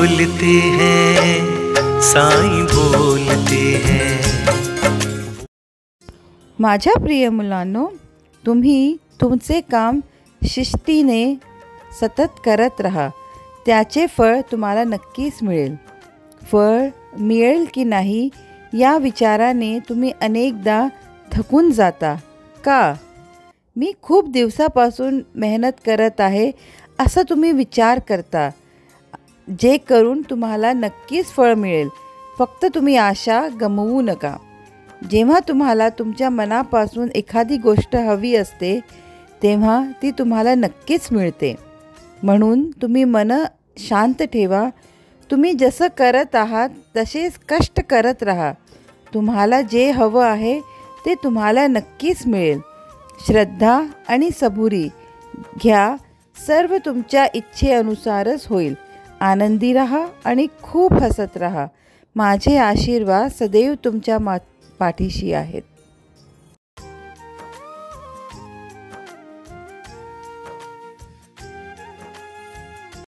बोलते हैं, साईं बोलते हैं। माझ्या प्रिय मुलांनो, तुम्ही तुमचे काम शिस्तीने सतत करत राहा, त्याचे फळ तुम्हाला नक्कीच मिळेल। फळ मिळेल की नाही या विचाराने तुम्ही अनेकदा थकून जाता का? मी खूप दिवसापासून मेहनत करत आहे असं तुम्ही विचार करता, जे करून तुम्हाला नक्कीच फळ मिळेल। फक्त तुम्ही आशा गमावू नका। जेव्हा तुम्हाला तुमच्या मनापासून एखादी गोष्ट हवी असते तेव्हा ती तुम्हाला नक्कीच मिळते। म्हणून तुम्ही मन शांत ठेवा। तुम्ही जसं करत आहात तसेच कष्ट करत राहा। तुम्हाला जे हवं आहे ते तुम्हाला नक्कीच मिळेल। श्रद्धा आणि सबुरी घ्या, सर्व तुमच्या इच्छेनुसारच होईल। आनंदी रहा आणि खूप हसत रहा। माझे आशीर्वाद सदैव तुमच्या पाठीशी आहेत।